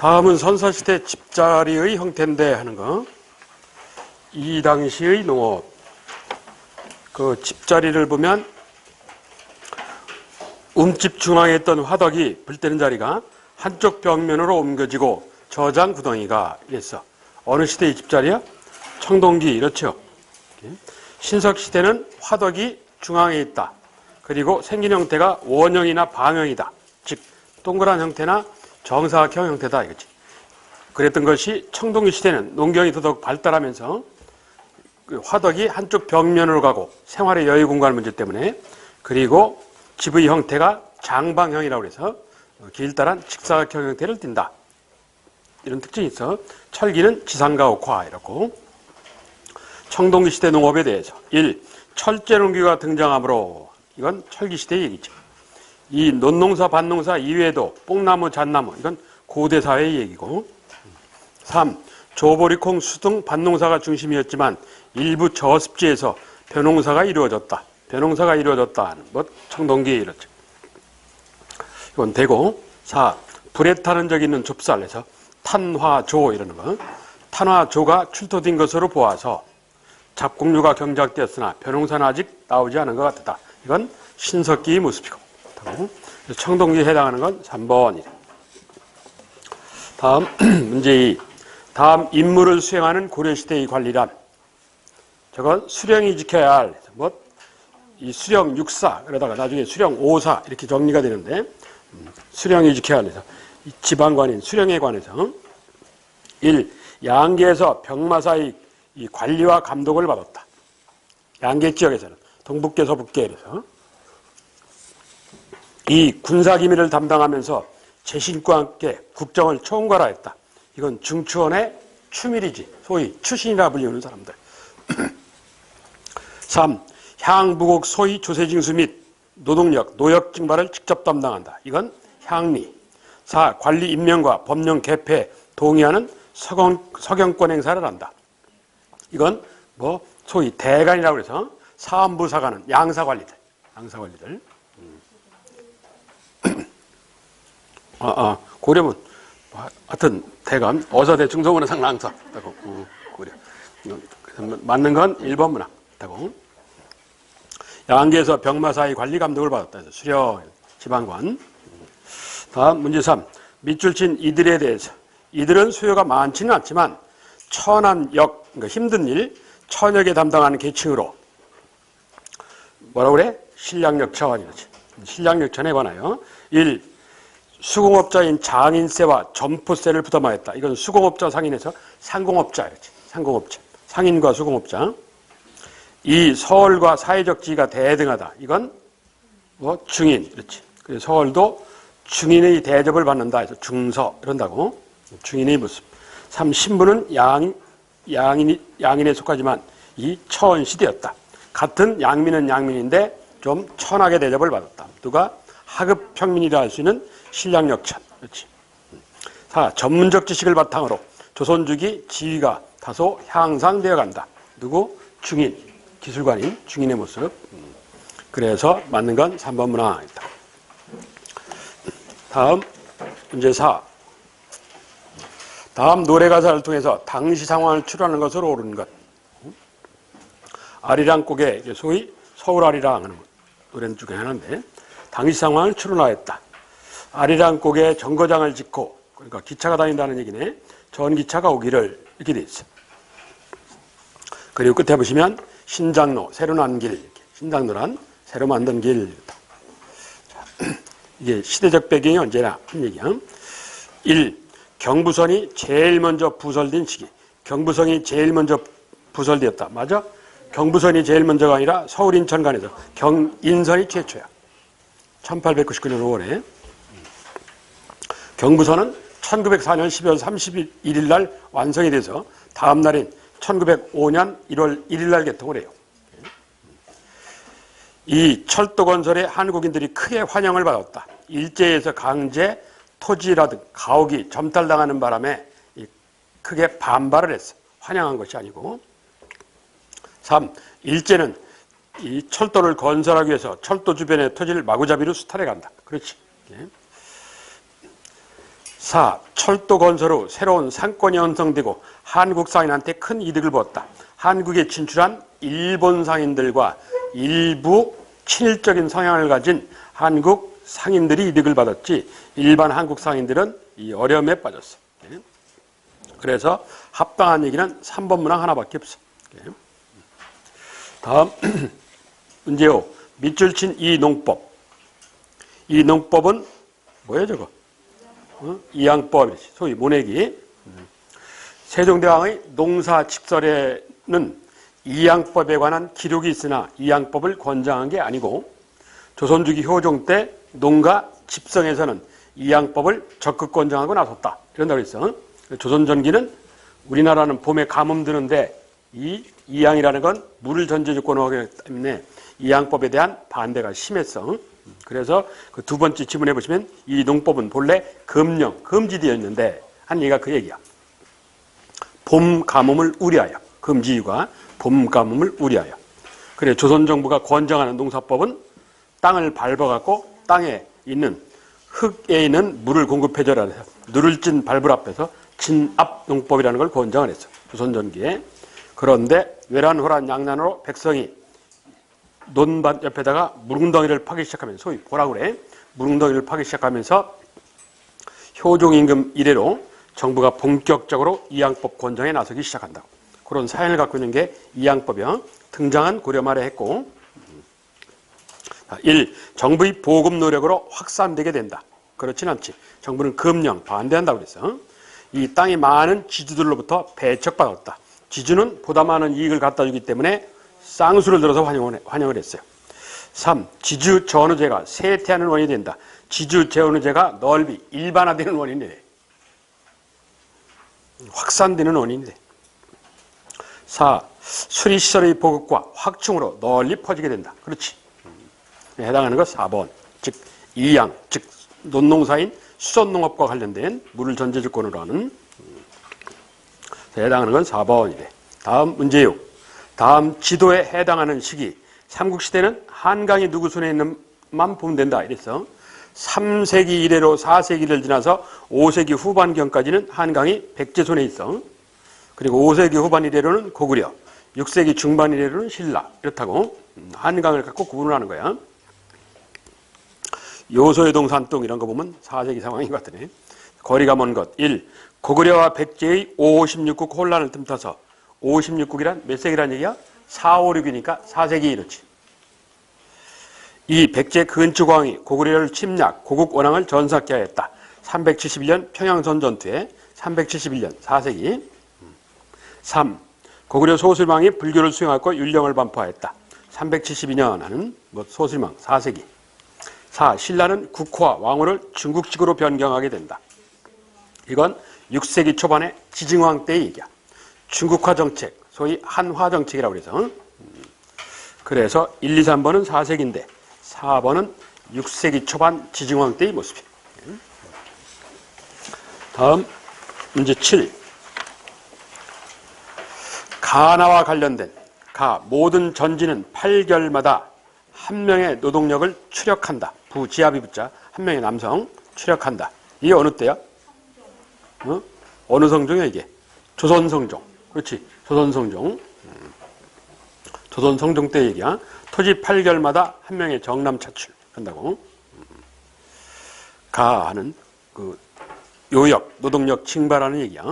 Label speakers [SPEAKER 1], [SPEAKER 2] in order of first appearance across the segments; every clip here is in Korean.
[SPEAKER 1] 다음은 선사시대 집자리의 형태인데 하는 거. 이 당시의 농업. 그 집자리를 보면 움집 중앙에 있던 화덕이 불 때는 자리가 한쪽 벽면으로 옮겨지고 저장 구덩이가 이랬어. 어느 시대의 집자리야? 청동기 이렇죠. 신석 시대는 화덕이 중앙에 있다. 그리고 생긴 형태가 원형이나 방형이다. 즉 동그란 형태나 정사각형 형태다 이거지. 그랬던 것이 청동기 시대는 농경이 더더욱 발달하면서 그 화덕이 한쪽 벽면으로 가고 생활의 여유 공간 문제 때문에, 그리고 집의 형태가 장방형이라고 해서 길다란 직사각형 형태를 띈다. 이런 특징이 있어. 철기는 지상가 옥화 이렇고. 청동기 시대 농업에 대해서 1. 철제농기가 등장하므로, 이건 철기 시대의 얘기죠. 2. 논농사 밭농사 이외에도 뽕나무 잣나무, 이건 고대 사회의 얘기고. 3. 조보리콩 수등 밭농사가 중심이었지만 일부 저습지에서 벼농사가 이루어졌다. 벼농사가 이루어졌다. 뭐 청동기 이렇죠. 이건 되고. 4. 불에 타는 적 있는 좁쌀에서 탄화조 이러는 거. 탄화조가 출토된 것으로 보아서 잡곡류가 경작되었으나 벼농사는 아직 나오지 않은 것 같다. 이건 신석기의 모습이고. 청동기에 해당하는 건 3번이래. 다음 문제 2. 다음 임무를 수행하는 고려시대의 관리란. 저건 수령이 지켜야 할, 이 수령 6사, 그러다가 나중에 수령 5사 이렇게 정리가 되는데, 수령이 지켜야 할, 이 지방관인 수령에 관해서 1. 양계에서 병마사의 이 관리와 감독을 받았다. 양계 지역에서는 동북계, 서북계 이래서. 2. 군사기밀을 담당하면서 재신과 함께 국정을 총괄하였다. 이건 중추원의 추밀이지. 소위 추신이라 불리는 사람들. 3. 향부곡 소위 조세징수 및 노동력, 노역 증발을 직접 담당한다. 이건 향리. 4. 관리 임명과 법령 개폐 동의하는 서경권 행사를 한다. 이건 소위 대간이라고 해서 사안부 사관은 양사관리들. 양사관리들. 고려문 하여튼 대감 어서대 중소문화상 랑사 다고 고려. 맞는 건 1번 문항 다고. 양계에서 병마사의 관리 감독을 받았다 해서 수령 지방관. 다음 문제 3. 밑줄 친 이들에 대해서. 이들은 수요가 많지는 않지만 천한 역, 그러니까 힘든 일, 천역에 담당하는 계층으로 뭐라고 그래? 신량역천이지. 신량역천에 관하여 1. 수공업자인 장인세와 점포세를 부담하였다. 이건 수공업자 상인에서 상공업자, 상공업자, 상인과 수공업자. 2. 서울과 사회적 지위가 대등하다. 이건 중인, 그렇지. 그래서 서울도 중인의 대접을 받는다 해서 중서 이런다고. 중인의 모습. 3. 신분은 양인에 속하지만 이 천시대였다. 같은 양민은 양민인데 좀 천하게 대접을 받았다. 누가 하급 평민이라 할 수 있는 신량역천. 그렇지. 4. 전문적 지식을 바탕으로 조선주기 지위가 다소 향상되어 간다. 누구? 중인, 기술관인 중인의 모습. 그래서 맞는 건 3번 문항이다. 다음 문제 4. 다음 노래 가사를 통해서 당시 상황을 추론하는 것으로 옳은 것. 아리랑 곡에 소위 서울 아리랑 하는 노래 중에 하나인데, 당시 상황을 추론하였다. 아리랑 곡에 정거장을 짓고, 그러니까 기차가 다닌다는 얘기네. 전기차가 오기를 이렇게 돼 있어. 그리고 끝에 보시면 신장로, 새로 난 길, 이렇게. 신장로란 새로 만든 길. 자, 이게 시대적 배경이 언제나 한 얘기야. 1. 경부선이 제일 먼저 부설된 시기. 경부선이 제일 먼저 부설되었다. 맞아? 경부선이 제일 먼저가 아니라 서울 인천 간에서 경인선이 최초야. 1899년 5월에. 경부선은 1904년 12월 31일 날 완성이 돼서 다음 날인 1905년 1월 1일 날 개통을 해요. 이 철도 건설에 한국인들이 크게 환영을 받았다. 일제에서 강제 토지라든 가옥이 점탈당하는 바람에 크게 반발을 했어. 환영한 것이 아니고. 3. 일제는 이 철도를 건설하기 위해서 철도 주변의 토지를 마구잡이로 수탈해 간다. 그렇지. 4. 철도 건설 후 새로운 상권이 형성되고 한국 상인한테 큰 이득을 보았다. 한국에 진출한 일본 상인들과 일부 친일적인 성향을 가진 한국 상인들이 이득을 받았지 일반 한국 상인들은 이 어려움에 빠졌어. 그래서 합당한 얘기는 3번 문항 하나밖에 없어. 다음 문제 5. 밑줄 친 이 농법. 이 농법은 뭐예요 저거? 이양법이지. 소위 모내기. 세종대왕의 농사직설에는 이양법에 관한 기록이 있으나 이양법을 권장한 게 아니고 조선주기 효종 때 농가 집성에서는 이양법을 적극 권장하고 나섰다. 이런다고 했어. 조선 전기는 우리나라는 봄에 가뭄 드는데 이 이양이라는 건 물을 전제 조건으로 하기 때문에 이양법에 대한 반대가 심했어. 그래서 그 두 번째 지문에 보시면 이 농법은 본래 금령, 금지되었는데 한 얘기가 그 얘기야. 봄 가뭄을 우려하여. 금지 이유가 봄 가뭄을 우려하여. 그래 조선 정부가 권장하는 농사법은 땅을 밟아갖고 땅에 있는 흙에 있는 물을 공급해줘라 해서 누를 찐 밟을 앞에서 진압 농법이라는 걸 권장을 했어. 조선 전기에. 그런데 외란호란 양난으로 백성이 논밭 옆에다가 무릉덩이를 파기 시작하면서 소위 뭐라고 그래? 무릉덩이를 파기 시작하면서 효종 임금 이래로 정부가 본격적으로 이양법 권장에 나서기 시작한다. 그런 사연을 갖고 있는 게 이양법이야. 등장한 고려 말에 했고 1. 정부의 보급 노력으로 확산되게 된다. 그렇진 않지. 정부는 금령 반대한다고 그랬어. 이 땅이 많은 지주들로부터 배척받았다. 지주는 보다 많은 이익을 갖다 주기 때문에 쌍수를 들어서 환영을 했어요. 3. 지주 전후제가 쇠퇴하는 원인이 된다. 지주 전후제가 넓이 일반화되는 원인이 돼. 확산되는 원인이 돼. 4. 수리시설의 보급과 확충으로 널리 퍼지게 된다. 그렇지. 해당하는 거 4번. 즉 이양, 즉 논농사인 수전농업과 관련된 물을 전제조건으로 하는 해당하는 건 4번이래. 다음 문제 6. 다음 지도에 해당하는 시기. 삼국시대는 한강이 누구 손에 있는만 보면 된다. 이랬어. 3세기 이래로 4세기를 지나서 5세기 후반경까지는 한강이 백제 손에 있어. 그리고 5세기 후반 이래로는 고구려, 6세기 중반 이래로는 신라. 이렇다고 한강을 갖고 구분을 하는 거야. 요소유동 산동 이런 거 보면 4세기 상황인 것 같으네. 거리가 먼 것. 1. 고구려와 백제의 5, 56국 혼란을 틈타서 56국이란 몇 세기란 얘기야? 4, 5, 6이니까 4세기 이렇지. 이 백제 근초광이 고구려를 침략, 고국 원왕을 전사케 하였다. 371년 평양선 전투에 371년 4세기. 3. 고구려 소술망이 불교를 수용하고 율령을 반포하였다. 372년 하는 소술망 4세기. 4. 신라는 국호와 왕호를 중국식으로 변경하게 된다. 이건 6세기 초반의 지증왕 때의 얘기야. 중국화 정책, 소위 한화 정책이라고 그래서. 그래서 1, 2, 3번은 4세기인데 4번은 6세기 초반 지증왕 때의 모습이에요. 다음 문제 7. 가나와 관련된 모든 전지는 8결마다 한 명의 노동력을 추력한다. 부지합이 붙자 한 명의 남성 추력한다. 이게 어느 때야? 어느 성종이야 이게? 조선성종. 그렇지. 조선성종. 조선성종 때 얘기야. 토지 8결마다 한 명의 정남 차출한다고. 가하는 그 요역, 노동력 징발하는 얘기야.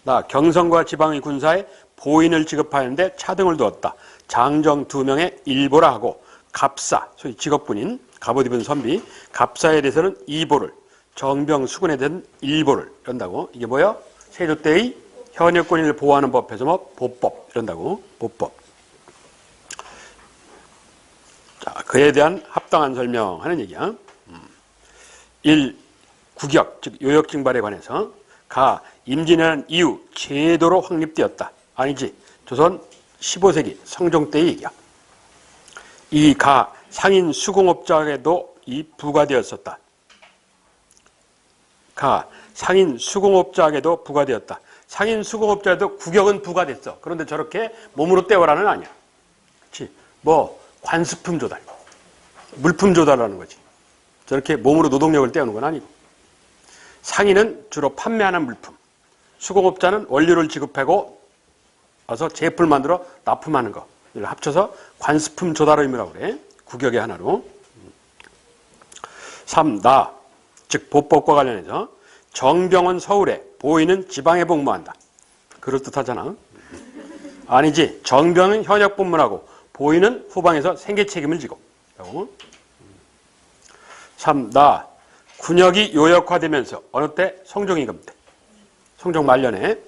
[SPEAKER 1] 나 경성과 지방의 군사에 보인을 지급하는데 차등을 두었다. 장정 2명의 일보라 하고 갑사, 소위 직업군인, 갑옷 입은 선비, 갑사에 대해서는 2보를, 정병 수군에 대해서는 1보를 이런다고. 이게 뭐야? 세조 때의 현역군인을 보호하는 법에서 뭐 보법 이런다고. 보법. 자, 그에 대한 합당한 설명하는 얘기야. 1. 국역, 즉 요역징발에 관해서 임진왜란 이후 제도로 확립되었다. 아니지. 조선 15세기 성종 때의 얘기야. 이 상인 수공업자에게도 이 부과되었었다. 상인 수공업자에게도 부과되었다. 상인 수공업자에도 국역은 부과됐어. 그런데 저렇게 몸으로 떼어라는 아니야. 그렇지? 관수품 조달, 물품 조달하는 거지. 저렇게 몸으로 노동력을 떼어오는 건 아니고. 상인은 주로 판매하는 물품, 수공업자는 원료를 지급하고 와서 제품을 만들어 납품하는 거. 이걸 합쳐서 관습품 조달 의무라고 그래. 국역의 하나로. 3. 나, 즉 보법과 관련해서 정병은 서울에, 보이는 지방에 복무한다. 그럴듯하잖아. 아니지. 정병은 현역 복무하고 보이는 후방에서 생계 책임을 지고. 3. 나, 군역이 요역화되면서 어느 때? 성종임금 때. 성종 말년에.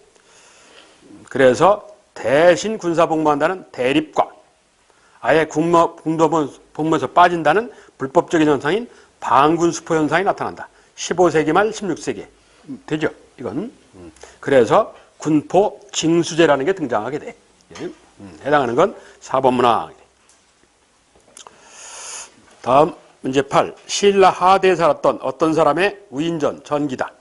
[SPEAKER 1] 그래서 대신 군사 복무한다는 대립과 아예 복무에서 빠진다는 불법적인 현상인 방군수포 현상이 나타난다. 15세기 말 16세기. 되죠? 이건. 그래서 군포 징수제라는 게 등장하게 돼. 해당하는 건 4번 문항. 다음 문제 8. 신라 하대에 살았던 어떤 사람의 위인전, 전기다.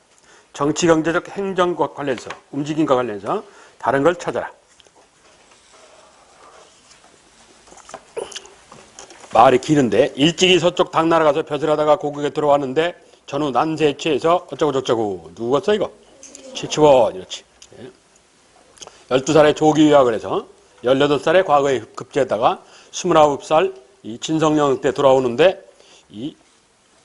[SPEAKER 1] 정치, 경제적 행정과 관련해서, 움직임과 관련해서 다른 걸 찾아라. 말이 기는데 일찍이 서쪽 당나라 가서 벼슬 하다가 고국에 들어왔는데 전후 난세에 취해서 어쩌고저쩌고. 누구였어 이거? 최치원. 이렇지. 12살에 조기 유학을 해서 18살에 과거에 급제했다가 29살 이 진성령 때 돌아오는데 이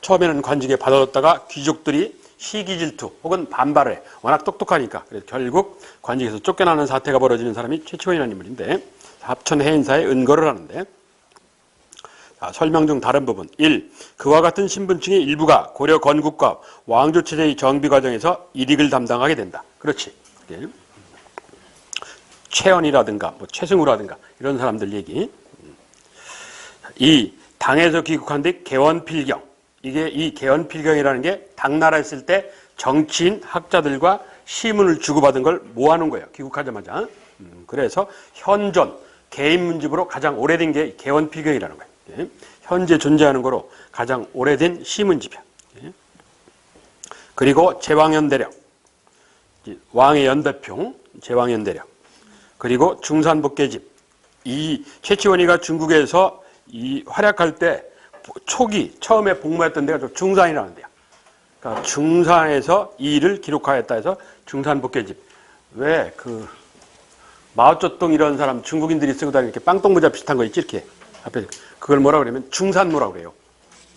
[SPEAKER 1] 처음에는 관직에 받아줬다가 귀족들이 시기 질투 혹은 반발을 해. 워낙 똑똑하니까. 그래서 결국 관직에서 쫓겨나는 사태가 벌어지는 사람이 최치원이라는 인물인데 합천 해인사에 은거를 하는데 자, 설명 중 다른 부분 1. 그와 같은 신분층의 일부가 고려 건국과 왕조체제의 정비 과정에서 일익을 담당하게 된다. 그렇지. 예. 최연이라든가 뭐 최승우라든가 이런 사람들 얘기. 2. 당에서 귀국한 뒤 개원필경. 이게 이 개원필경이라는 게 당나라에 있을 때 정치인, 학자들과 시문을 주고받은 걸 모아놓은 거예요. 귀국하자마자. 그래서 현존, 개인 문집으로 가장 오래된 게 개원필경이라는 거예요. 예. 현재 존재하는 거로 가장 오래된 시문집이야. 예. 그리고 제왕연대령, 왕의 연대표, 제왕연대령. 그리고 중산복계집. 이 최치원이가 중국에서 이 활약할 때 초기 처음에 복무했던 데가 중산이라는 데야. 그러니까 중산에서 이 일을 기록하였다 해서 중산복계집. 왜 그 마오쩌둥 이런 사람 중국인들이 쓰고 다니는 이렇게 빵똥모자 비슷한 거 있지 이렇게 앞에 그걸 뭐라 그러면 중산모라고 그래요.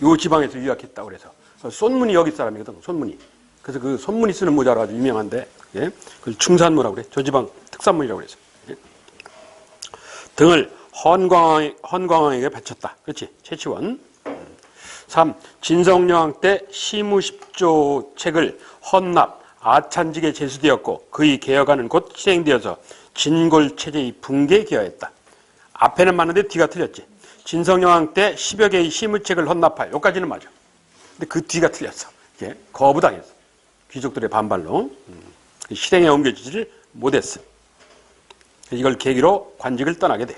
[SPEAKER 1] 요 지방에서 유학했다고 그래서 손문이 여기 사람이거든. 손문이. 그래서 그 손문이 쓰는 모자로 아주 유명한데 예? 그걸 중산모라고 그래. 저 지방 특산물이라고 그래서. 예? 등을 헌광왕에게 바쳤다. 그렇지. 최치원. 3. 진성여왕 때 시무십조 책을 헌납, 아찬직에 제수되었고 그의 개혁안은 곧 실행되어서 진골체제의 붕괴에 기여했다. 앞에는 맞는데 뒤가 틀렸지. 진성여왕 때 10여 개의 시무책을 헌납하여. 여기까지는 맞아. 근데 그 뒤가 틀렸어. 예? 거부당했어. 귀족들의 반발로. 실행에 옮겨지지를 못했어. 이걸 계기로 관직을 떠나게 돼.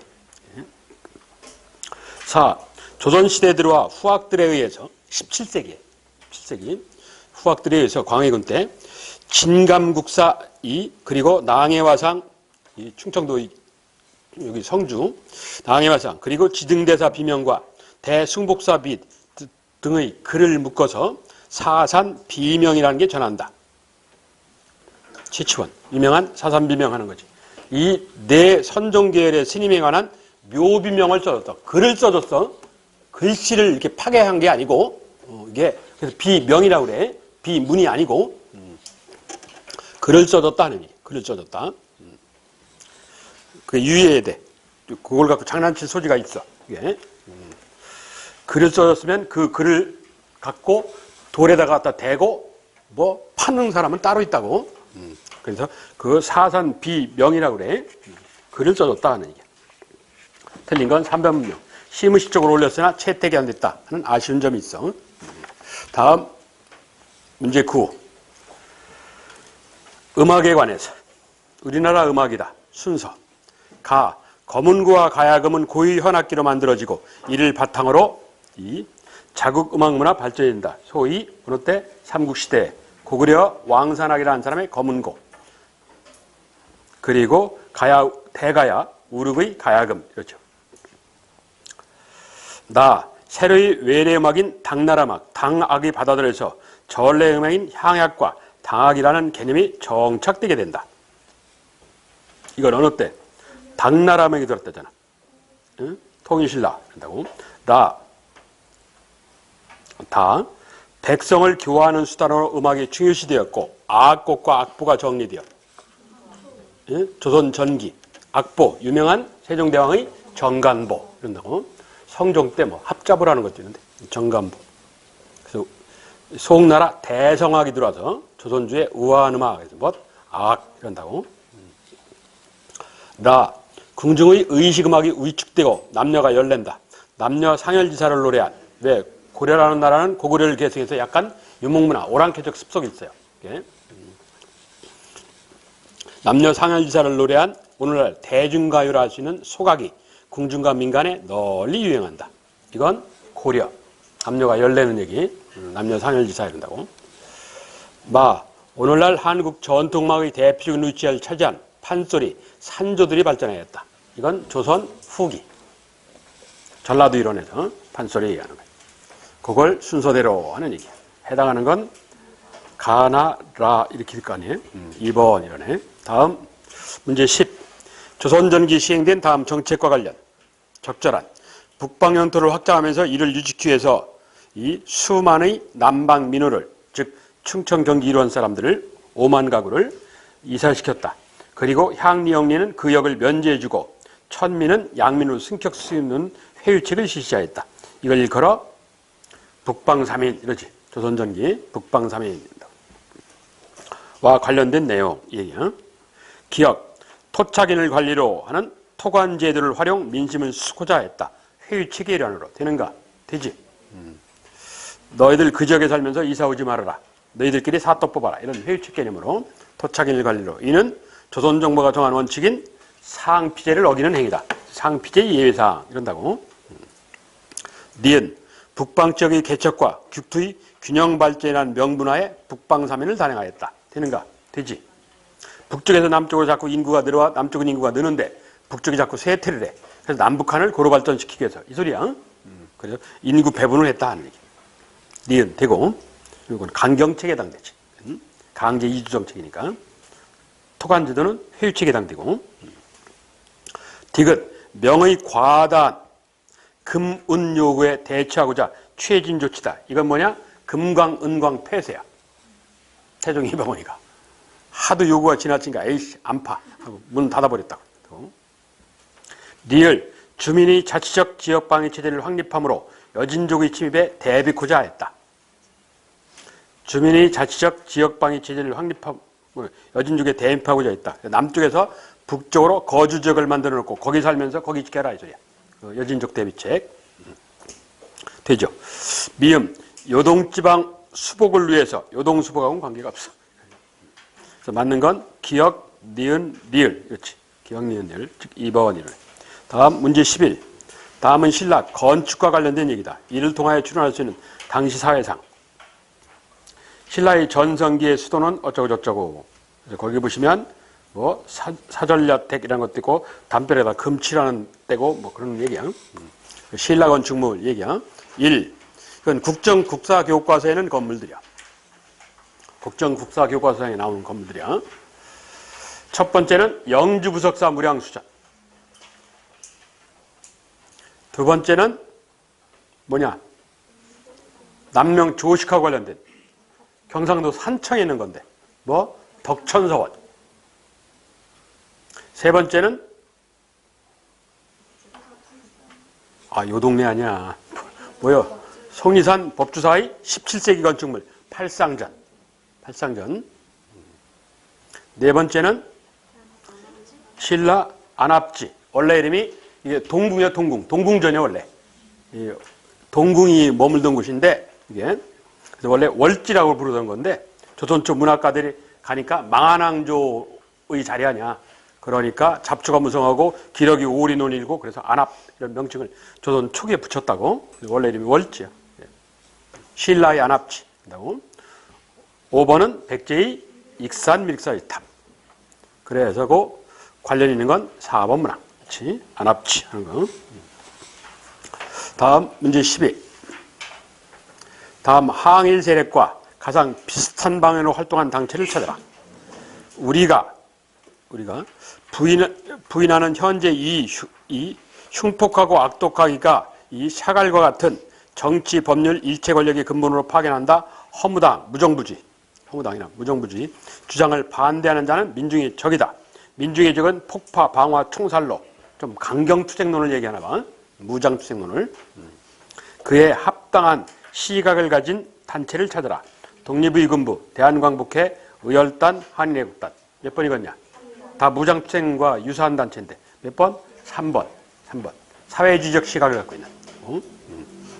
[SPEAKER 1] 4. 조선시대에 들어와 후학들에 의해서 17세기 후학들에 의해서 광해군 때 진감국사 그리고 낭해화상 충청도 여기 성주 낭해화상 그리고 지등대사 비명과 대숭복사 빚 등의 글을 묶어서 사산 비명이라는 게 전한다. 최치원 유명한 사산 비명하는 거지. 이 네 선종계열의 스님에 관한 묘비명을 써줬어. 글을 써줬어. 글씨를 이렇게 파괴한 게 아니고 이게 그래서 비명이라고 그래. 비문이 아니고 글을 써줬다 하는 얘기. 글을 써줬다. 그게 유의해야 돼. 그걸 갖고 장난칠 소지가 있어. 이게. 글을 써줬으면 그 글을 갖고 돌에다가 갖다 대고 뭐 파는 사람은 따로 있다고. 그래서 그 사산 비명이라고 그래. 글을 써줬다 하는 얘기. 틀린 건 3번 문명. 시무시적으로 올렸으나 채택이 안 됐다 하는 아쉬운 점이 있어. 다음 문제 9. 음악에 관해서 우리나라 음악이다. 순서. 가. 검은고와 가야금은 고유 현악기로 만들어지고 이를 바탕으로 이 자국 음악 문화 발전이 된다. 소위 어느 때 삼국시대 고구려 왕산악이라는 사람의 검은고. 그리고 대가야 우르의 가야금. 이렇죠. 나. 세로의 외래음악인 당나라음악, 당악이 받아들여서 전래음행인 향약과 당학이라는 개념이 정착되게 된다. 이건 어느 때? 당나라명이 들었다잖아. 응? 통일신라 한다고. 다 백성을 교화하는 수단으로 음악이 중요시되었고 악곡과 악보가 정리되어 조선 전기 악보 유명한 세종대왕의 정간보 이런다고. 성종 때 뭐 합잡을 하는 것도 있는데 정간보. 그래서 송나라 대성악이 들어와서 조선주의 우아한 음악 뭐 악 이런다고. 궁중의 의식음악이 위축되고 남녀가 열낸다. 남녀 상열지사를 노래한 왜 고려라는 나라는 고구려를 계승해서 약간 유목문화 오랑캐적 습속이 있어요. 남녀 상열지사를 노래한 오늘날 대중가요라 할 수 있는 소각이 궁중과 민간에 널리 유행한다. 이건 고려 남녀가 열내는 얘기. 남녀 상열지사 이런다고. 오늘날 한국 전통음악의 대표적인 위치를 차지한 판소리, 산조들이 발전하였다. 이건 조선 후기. 전라도 일원에서 판소리 얘기하는 거예요. 그걸 순서대로 하는 얘기야. 해당하는 건 가나라 이렇게 될 거 아니에요? 2번 이러네. 다음 문제 10. 조선전기 시행된 다음 정책과 관련 적절한 북방 영토를 확장하면서 이를 유지하기 위해서 이 수만의 남방 민호를 즉 충청 경기 일원 사람들을 5만 가구를 이사시켰다. 그리고 향리 영리는 그 역을 면제해주고 천민은 양민으로 승격 수입는 회유책을 실시하였다. 이걸 일컬어 북방삼인 이러지. 조선전기 북방삼인과 관련된 내용 얘기야. 기역 토착인을 관리로 하는 토관제도를 활용 민심을 수고자 했다. 회유책의 일환으로 되는가? 되지. 너희들 그 지역에 살면서 이사 오지 말아라. 너희들끼리 사또 뽑아라. 이런 회유책 개념으로 토착인을 관리로. 이는 조선정부가 정한 원칙인 상피제를 어기는 행위다. 상피제 예외사항 이런다고. 니은 북방 지역의 개척과 국토의 균형 발전이라는 명분하에 북방삼인을 단행하였다. 되는가? 되지. 북쪽에서 남쪽으로 자꾸 인구가 늘어와 남쪽은 인구가 느는데 북쪽이 자꾸 쇠퇴를 해. 그래서 남북한을 고루 발전시키기 위해서 이 소리야. 그래서 인구 배분을 했다 하는 얘기. 니은 되고 이건 강경책에 해당되지. 강제 이주 정책이니까. 토관제도는 회유책에 해당되고. 디귿 명의 과다한 금은 요구에 대처하고자 취해진 조치다. 이건 뭐냐? 금광, 은광 폐쇄야. 태종이 병원이가 하도 요구가 지나치니까 에이씨 안 파 하고 문 닫아버렸다고. 리을 주민이 자치적 지역방위 체제를 확립함으로 여진족의 침입에 대비코자 하였다. 주민이 자치적 지역방위 체제를 확립함 여진족에 대입하고자 했다. 남쪽에서 북쪽으로 거주지역을 만들어 놓고 거기 살면서 거기 지켜라 이 소리야. 여진족 대비책. 되죠. 미음 요동지방 수복을 위해서 요동수복하고는 관계가 없어. 그래서 맞는 건 기역, 니은, 리을. 그렇지. 기역, 니은, 리을. 즉 2번이래. 다음 문제 11. 다음은 신라 건축과 관련된 얘기다. 이를 통하여 추론할 수 있는 당시 사회상. 신라의 전성기의 수도는 어쩌고저쩌고. 그래서 거기 보시면 뭐 사전야택이라는 것도 있고 담벼락에다 금칠하는 때고 뭐 그런 얘기야. 신라 건축물 얘기야. 1. 그건 국정국사교과서에 있는 건물들이야. 국정국사교과서에 나오는 건물들이야. 첫 번째는 영주부석사 무량수전. 두 번째는 뭐냐? 남명 조식하고 관련된 경상도 산청에 있는 건데 뭐 덕천서원. 세 번째는 요 동네 아니야. 뭐요? 속리산 법주사의 17세기 건축물 팔상전. 네 번째는 신라 안압지. 원래 이름이 이게 동궁이야, 동궁전이야 원래. 동궁이 머물던 곳인데 이게 그래서 원래 월지라고 부르던 건데 조선 쪽 문학가들이 가니까 망한왕조의 자리 아니야. 그러니까 잡초가 무성하고 기력이 오리 논이고 그래서 안압 이런 명칭을 조선 초기에 붙였다고. 원래 이름이 월지야. 신라의 안압지. 5번은 백제의 익산 밀사의 탑. 그래서 그 관련 있는 건 4번 문항. 그렇지? 안압지 하는 거. 다음 문제 12. 다음 항일 세력과 가장 비슷한 방향으로 활동한 단체를 찾아라. 우리가 부인하는 현재 이 흉폭하고 악독하기가 이 샤갈과 같은 정치, 법률, 일체 권력의 근본으로 파견한다. 허무당, 무정부주의, 허무당이나 무정부주의 주장을 반대하는 자는 민중의 적이다. 민중의 적은 폭파, 방화, 총살로 좀 강경투쟁론을 얘기하나 봐. 무장투쟁론을. 그에 합당한 시각을 가진 단체를 찾아라. 독립의군부, 대한광복회, 의열단, 한인애국단. 몇 번 읽었냐? 다 무장투쟁과 유사한 단체인데 몇 번? 3번. 사회주의적 시각을 갖고 있는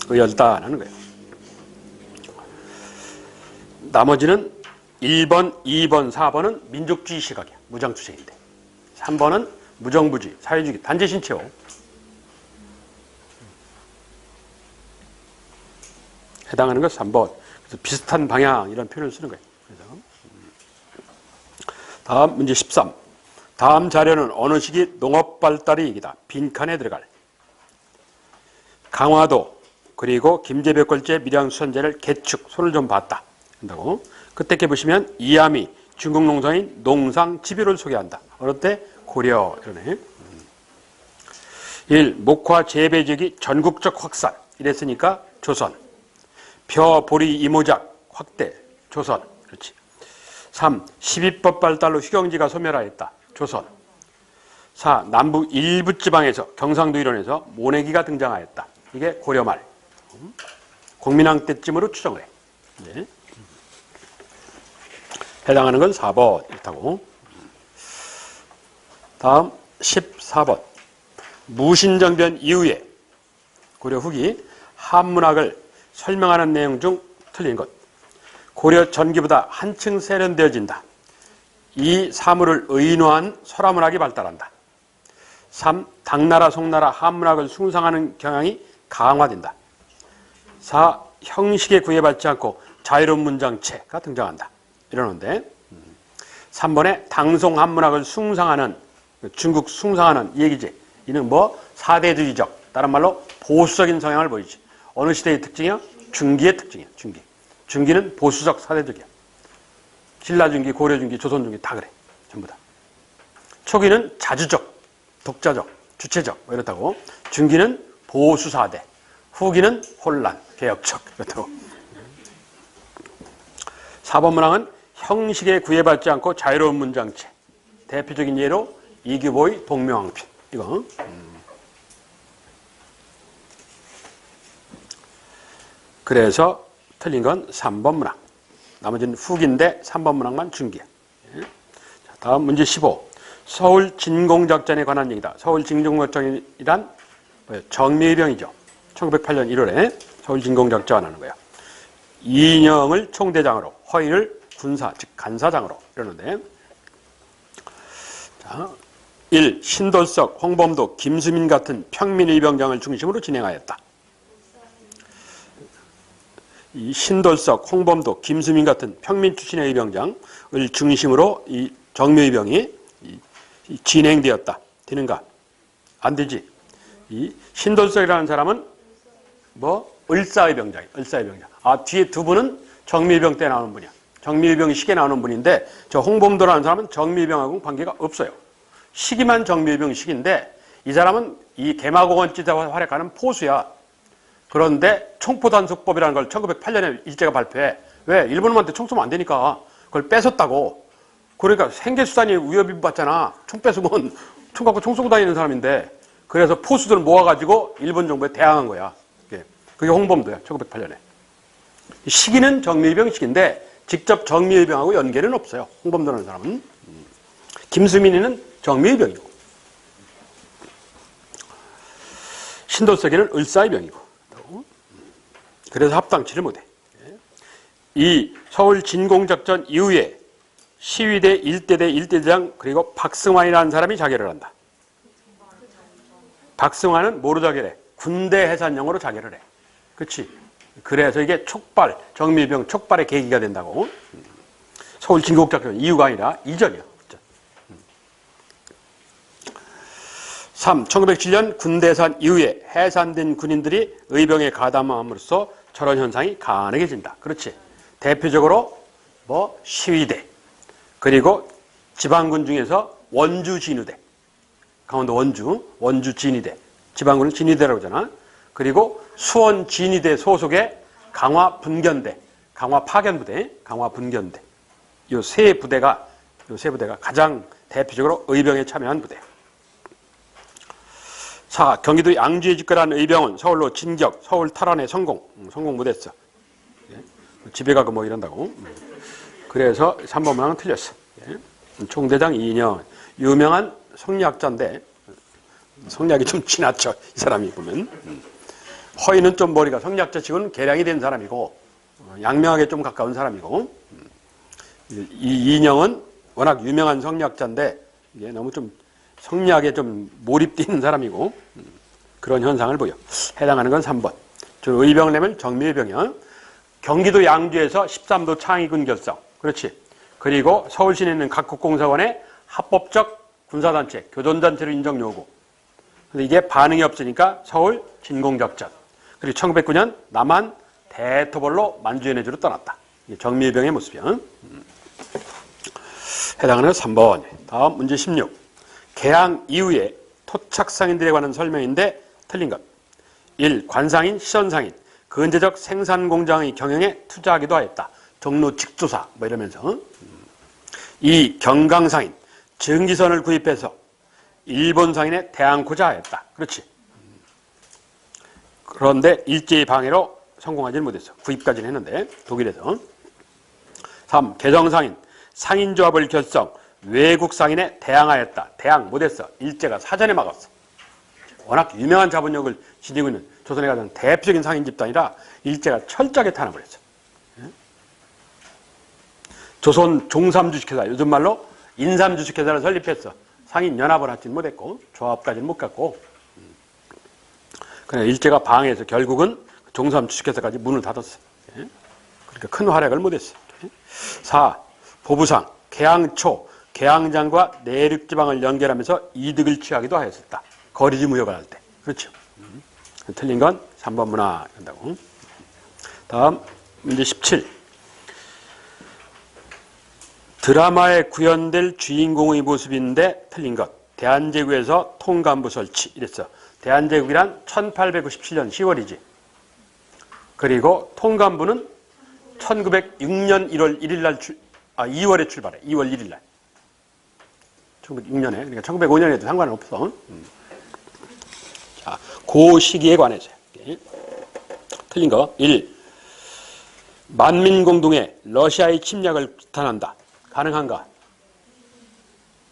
[SPEAKER 1] 의열단 하는 거예요. 나머지는 1번, 2번, 4번은 민족주의 시각이야. 무장투쟁인데. 3번은 무정부주의, 사회주의, 단체신체호. 해당하는 것 3번. 그래서 비슷한 방향 이런 표현을 쓰는 거예요. 그래서 다음 문제 13. 다음 자료는 어느 시기 농업 발달의 얘기다. 빈칸에 들어갈. 강화도 그리고 김제벽걸제 밀양수선제를 개축 손을 좀 봤다. 한다고. 그때 보시면 이함이 중국 농사인 농상집유를 소개한다. 어느 때? 고려 이러네. 1. 목화 재배지역이 전국적 확산 이랬으니까 조선. 벼, 보리, 이모작 확대 조선. 그렇지. 3. 12법 발달로 휴경지가 소멸하였다. 조선. 4. 남부 일부 지방에서 경상도 일원에서 모내기가 등장하였다. 이게 고려 말. 공민왕 때쯤으로 추정을 해. 네. 해당하는 건 4번 이렇다고. 다음 14번. 무신정변 이후에 고려 후기 한문학을 설명하는 내용 중 틀린 것. 고려 전기보다 한층 세련되어진다. 이 사물을 의노한 설화문학이 발달한다. 3. 당나라, 송나라 한문학을 숭상하는 경향이 강화된다. 4. 형식에 구애받지 않고 자유로운 문장체가 등장한다. 이러는데 3번에 당송 한문학을 숭상하는 중국 숭상하는 이 얘기지. 이는 뭐 사대주의적, 다른 말로 보수적인 성향을 보이지. 어느 시대의 특징이야? 중기의 특징이야. 중기. 중기는 보수적 사대적이야. 신라중기, 고려중기, 조선중기 다 그래. 전부 다. 초기는 자주적, 독자적, 주체적 뭐 이렇다고. 중기는 보수사대. 후기는 혼란, 개혁적 이렇다고. 4번 문항은 형식에 구애받지 않고 자유로운 문장체. 대표적인 예로 이규보의 동명왕편. 이거. 그래서 틀린 건 3번 문항. 나머지는 후기인데 3번 문항만 중기야. 자, 다음 문제 15. 서울 진공작전에 관한 얘기다. 서울 진공작전이란 정밀병이죠. 1908년 1월에 서울 진공작전 하는 거야. 이인영을 총대장으로, 허인을 군사, 즉 간사장으로 이러는데. 자, 1. 신돌석, 홍범도, 김수민 같은 평민의병장을 중심으로 진행하였다. 이 신돌석, 홍범도, 김수민 같은 평민 출신의 의병장을 중심으로 이 정묘의병이 진행되었다. 되는가? 안 되지. 이 신돌석이라는 사람은 뭐 을사의병장이야. 을사의병장. 아, 뒤에 두 분은 정밀병 때 나오는 분이야. 정밀병 시기에 나오는 분인데 저 홍범도라는 사람은 정밀병하고 관계가 없어요. 시기만 정밀병 시기인데 이 사람은 이 개마고원지대와 활약하는 포수야. 그런데 총포단속법이라는 걸 1908년에 일제가 발표해. 왜? 일본놈한테 총 쏘면 안 되니까 그걸 뺏었다고. 그러니까 생계수단이 위협이 받잖아. 총 뺏으면 총 갖고 총 쏘고 다니는 사람인데 그래서 포수들 모아가지고 일본 정부에 대항한 거야. 그게 홍범도야. 1908년에. 시기는 정밀병 시기인데 직접 정밀병하고 연계는 없어요. 홍범도라는 사람은. 김수민이는 정밀병이고 신돌석이는 을사의병이고. 그래서 합당치를 못해. 이 서울 진공작전 이후에 시위대 일대대 일대장 그리고 박승환이라는 사람이 자결을 한다. 박승환은 뭐로 자결해? 군대 해산령으로 자결을 해. 그렇지? 그래서 이게 촉발, 정밀병 촉발의 계기가 된다고. 서울 진공작전 이후가 아니라 이전이야. 3. 1907년 군대 해산 이후에 해산된 군인들이 의병에 가담함으로써 저런 현상이 가능해진다. 그렇지? 대표적으로 뭐 시위대, 그리고 지방군 중에서 원주 진위대, 강원도 원주 진위대, 지방군을 진위대라고 하잖아. 그리고 수원 진위대 소속의 강화 분견대, 강화 파견부대, 강화 분견대. 요 세 부대가 가장 대표적으로 의병에 참여한 부대. 자, 경기도 양주에 집결한 의병은 서울로 진격, 서울 탈환에 성공 못했어. 집에 가고 뭐 이런다고. 그래서 3번 문항은 틀렸어. 총대장 이인영, 유명한 성리학자인데 성리학이 좀 지나쳐, 이 사람이 보면. 허인은 좀 머리가 성리학자 치고는 계량이 된 사람이고 양명학에 좀 가까운 사람이고, 이 이인영은 워낙 유명한 성리학자인데 이게 너무 좀 성리학에 좀 몰입되어 있는 사람이고, 그런 현상을 보여. 해당하는 건 3번. 저 의병이라면 정미의병이야. 경기도 양주에서 13도 창의군 결성. 그렇지. 그리고 서울 시내에 있는 각국 공사원의 합법적 군사단체, 교전단체로 인정 요구. 근데 이게 반응이 없으니까 서울 진공작전. 그리고 1909년 남한 대토벌로 만주연해주로 떠났다. 이게 정미의병의 모습이야. 해당하는 3번. 다음 문제 16. 개항 이후에 토착상인들에 관한 설명인데 틀린 것. 1. 관상인, 시선상인, 근대적 생산공장의 경영에 투자하기도 하였다. 종로 직조사 뭐 이러면서. 2. 경강상인, 증기선을 구입해서 일본 상인에 대항고자 하였다. 그렇지. 그런데 일제의 방해로 성공하지는 못했어. 구입까지는 했는데 독일에서. 3. 개정상인, 상인조합을 결성, 외국 상인에 대항하였다. 대항 못했어. 일제가 사전에 막았어. 워낙 유명한 자본력을 지니고 있는 조선의 가장 대표적인 상인 집단이라 일제가 철저하게 탄압을 했어. 조선 종삼주식회사, 요즘 말로 인삼주식회사를 설립했어. 상인연합을 하지는 못했고 조합까지는 못 갔고, 그래 일제가 방해해서 결국은 종삼주식회사까지 문을 닫았어. 그러니까 큰 활약을 못했어. 4. 보부상, 개항초, 개항장과 내륙지방을 연결하면서 이득을 취하기도 하였었다. 거리지 무역을 할 때. 그렇죠. 틀린 건 3번 문화 한다고. 다음 문제 17. 드라마에 구현될 주인공의 모습인데 틀린 것. 대한제국에서 통감부 설치 이랬어. 대한제국이란 1897년 10월이지. 그리고 통감부는 1906년 1월 1일 날 2월에 출발해. 2월 1일 날. 1906년에. 그러니까 1905년에도 상관은 없어. 자, 그 시기에 관해서. 틀린 거. 1. 만민공동의 러시아의 침략을 비탄한다. 가능한가?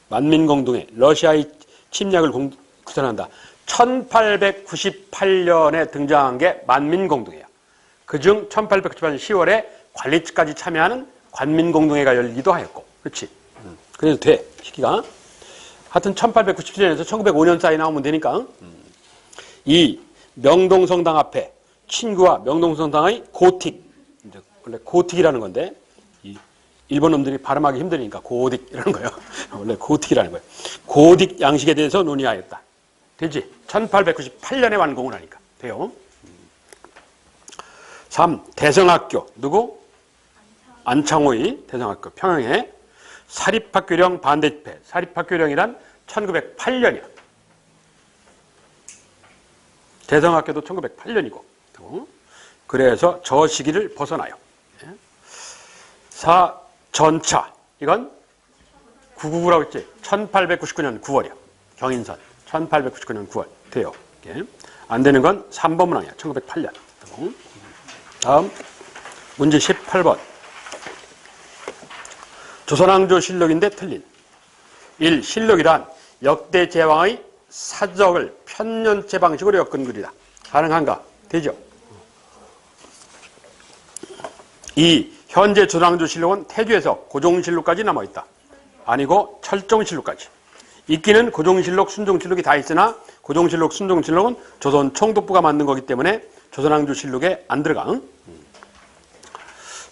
[SPEAKER 1] 만민공동의 러시아의 침략을 비탄한다. 1898년에 등장한 게 만민공동이에요. 그중 1898년 10월에 관리층까지 참여하는 관민공동회가 열리기도 하였고. 그렇지. 그래도 돼. 시기가. 하여튼 1897년에서 1905년 사이 나오면 되니까. 2. 명동성당 앞에 친구와 명동성당의 고틱. 원래 고틱이라는 건데 일본 놈들이 발음하기 힘드니까 고딕 이라는 거예요. 원래 고틱이라는 거예요. 고딕 양식에 대해서 논의하였다. 되지? 1898년에 완공을 하니까 돼요. 3. 대성학교. 누구? 안창호의 대성학교. 평양에 사립학교령 반대 집회. 사립학교령이란 1908년이야. 대성학교도 1908년이고. 그래서 저 시기를 벗어나요. 4. 전차. 이건 999라고 했지. 1899년 9월이야. 경인선. 1899년 9월. 돼요. 안 되는 건 3번 문항이야. 1908년. 다음 문제 18번. 조선왕조 실록인데 틀린. 1. 실록이란 역대 제왕의 사적을 편년체 방식으로 엮은 글이다. 가능한가? 되죠. 2. 현재 조선왕조 실록은 태주에서 고종실록까지 남아있다. 아니고 철종실록까지. 있기는 고종실록, 순종실록이 다 있으나 고종실록, 순종실록은 조선 총독부가 만든 거기 때문에 조선왕조 실록에 안 들어가.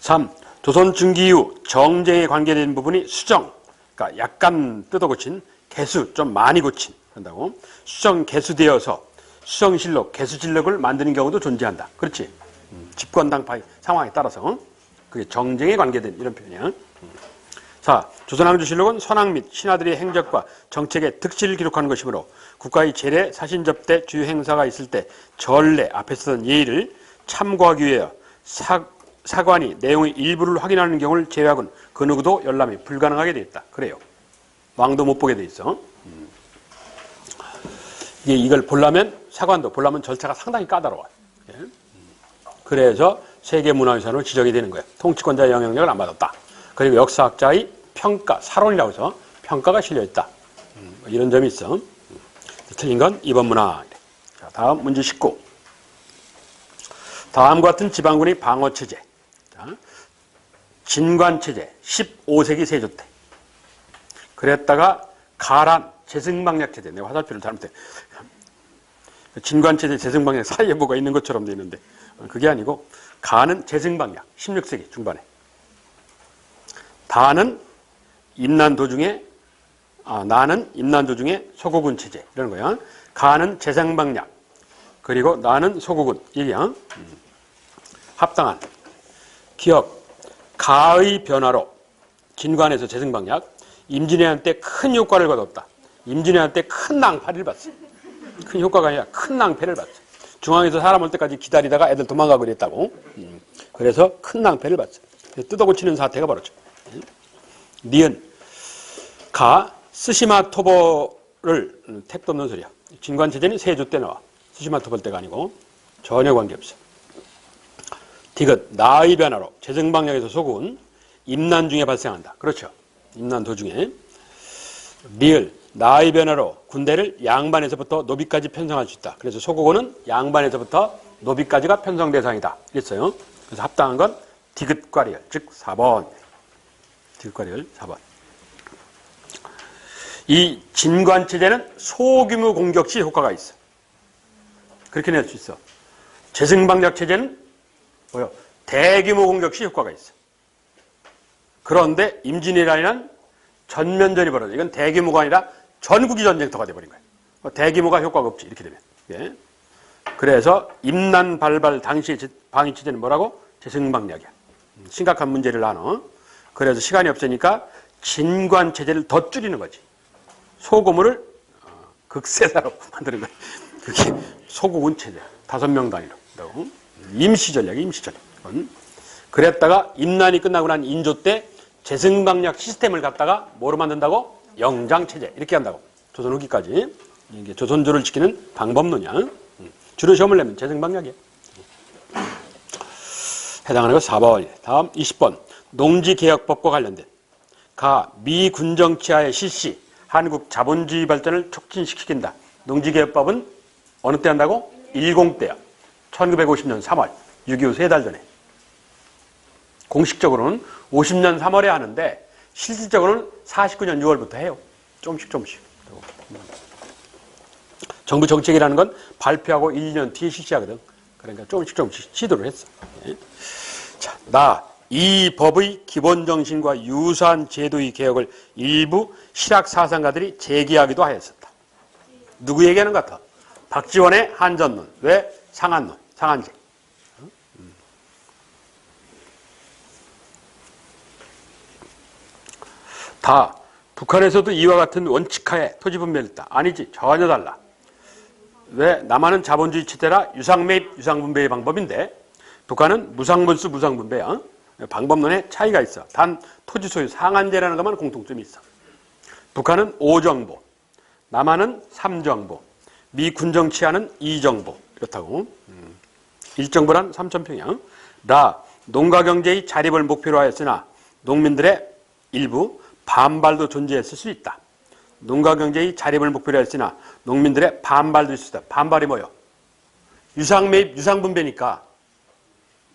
[SPEAKER 1] 3. 조선 중기 이후 정쟁에 관계된 부분이 수정, 그러니까 약간 뜯어고친, 개수, 좀 많이 고친, 한다고. 수정, 개수되어서 수정실록, 개수실록을 만드는 경우도 존재한다. 그렇지? 집권당파의 상황에 따라서. 그게 정쟁에 관계된 이런 표현이야. 자, 조선왕조실록은 선왕 및 신하들의 행적과 정책의 득실을 기록하는 것이므로 국가의 제례, 사신 접대, 주요 행사가 있을 때 전례, 앞에 쓰던 예의를 참고하기 위하여 사관이 내용의 일부를 확인하는 경우를 제외하고는 그 누구도 열람이 불가능하게 되어 있다. 그래요. 왕도 못 보게 돼 있어. 이걸 보려면 사관도 보려면 절차가 상당히 까다로워요. 그래서 세계문화유산으로 지정이 되는 거예요. 통치권자의 영향력을 안 받았다. 그리고 역사학자의 평가, 사론이라고 해서 평가가 실려있다. 이런 점이 있어. 틀린 건 2번 문화. 자, 다음 문제 19. 다음과 같은 지방군의 방어체제. 진관체제 15세기 세조 때. 그랬다가 가란 재승방약체제. 내가 화살표를 잘못해. 진관체제 재승방약 사이에 뭐가 있는 것처럼 돼 있는데 그게 아니고 가는 재승방약 16세기 중반에. 나는 임난 도중에 소고군 체제 이런 거야. 가는 재상방약 그리고 나는 소고군 이게야. 합당한 기억 가의 변화로 진관에서 재승방약 임진왜란 때 큰 효과를 거뒀다. 임진왜란 때 큰 낭패를 봤어. 큰 효과가 아니라 큰 낭패를 봤어. 중앙에서 사람 올 때까지 기다리다가 애들 도망가고 그랬다고. 그래서 큰 낭패를 봤어. 뜯어고치는 사태가 벌어져. 니은 가 스시마 토보를 택도 없는 소리야. 진관체제는 세조 때 나와. 스시마 토보 때가 아니고 전혀 관계없어. 디귿 나의 변화로 재정방역에서 소군 임난 중에 발생한다. 그렇죠. 임난 도중에. 리을 나의 변화로 군대를 양반에서부터 노비까지 편성할 수 있다. 그래서 소고군은 양반에서부터 노비까지가 편성 대상이다. 이랬어요. 그래서 합당한 건 디귿과 리을, 즉 4번. 디귿과 리을 4번. 이 진관체제는 소규모 공격 시 효과가 있어. 그렇게 낼 수 있어. 재승방약체제는 뭐요? 대규모 공격 시 효과가 있어. 그런데 임진왜란이란 전면전이 벌어져. 이건 대규모가 아니라 전국이 전쟁터가 돼버린 거예요. 대규모가 효과가 없지. 이렇게 되면. 예. 그래서 임난 발발 당시의 방위체제는 뭐라고? 재승방약이야. 심각한 문제를 나눠. 그래서 시간이 없으니까 진관체제를 더 줄이는 거지. 소고물을 극세사로 만드는 거예요. 그게 소고군 체제. 5명 단위로. 임시전략, 임시전략. 그랬다가 임난이 끝나고 난 인조 때 재승방약 시스템을 갖다가 뭐로 만든다고? 영장체제. 이렇게 한다고. 조선 후기까지. 이게 조선조를 지키는 방법론이야. 주로 시험을 내면 재승방약이야. 해당하는 거 4번이에요. 다음 20번. 농지개혁법과 관련된. 가 미군정치하의 실시. 한국 자본주의 발전을 촉진시킨다. 농지개혁법은 어느 때 한다고? 10때야. 1950년 3월. 6.25 3달 전에. 공식적으로는 50년 3월에 하는데 실질적으로는 49년 6월부터 해요. 조금씩. 정부 정책이라는 건 발표하고 1년 뒤에 실시하거든. 그러니까 조금씩 시도를 했어. 자, 이 법의 기본 정신과 유사한 제도의 개혁을 일부 실학 사상가들이 제기하기도 하였었다. 누구 얘기하는 것 같아? 박지원의 한전론. 왜? 상한론, 상한제. 다 북한에서도 이와 같은 원칙하에 토지분배를 했다. 아니지. 전혀 달라. 왜? 남한은 자본주의 체제라 유상매입, 유상분배의 방법인데 북한은 무상분수, 무상분배야. 방법론에 차이가 있어. 단 토지 소유 상한제라는 것만 공통점이 있어. 북한은 5정보, 남한은 3정보, 미 군정치하는 2정보. 이렇다고. 1정보란 3,000평이야. 농가경제의 자립을 목표로 하였으나 농민들의 일부 반발도 존재했을 수 있다. 농가경제의 자립을 목표로 했으나 농민들의 반발도 있을 수 있다. 반발이 뭐요? 유상매입, 유상분배니까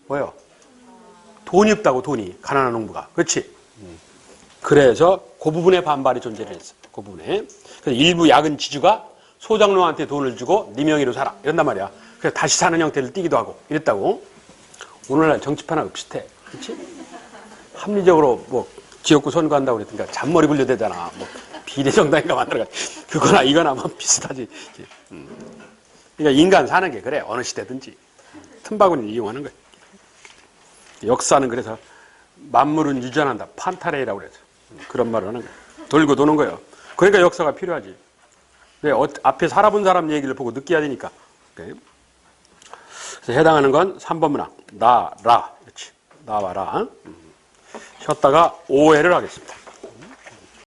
[SPEAKER 1] 뭐요? 돈이 없다고, 돈이. 가난한 농부가. 그렇지? 그래서 그 부분에 반발이 존재를 했어. 그 부분에. 그래서 일부 야근 지주가 소장농한테 돈을 주고 네 명의로 살아. 이런단 말이야. 그래서 다시 사는 형태를 띠기도 하고 이랬다고. 오늘날 정치판하고 비슷해. 그렇지? 합리적으로 뭐 지역구 선거한다고 그랬으니까 잔머리 굴려대잖아. 뭐 비례정당인가 만들어가. 그거나 이거나 뭐 비슷하지. 그러니까 인간 사는 게 그래. 어느 시대든지. 틈바구니를 이용하는 거야. 역사는 그래서 만물은 유전한다. 판타레이라고 그래서 그런 말을 하는 거예요. 돌고 도는 거예요. 그러니까 역사가 필요하지. 네, 앞에 살아본 사람 얘기를 보고 느껴야 되니까. 그래서 해당하는 건 3번 문항. 나라. 그렇지. 나와라. 쉬었다가 오해를 하겠습니다.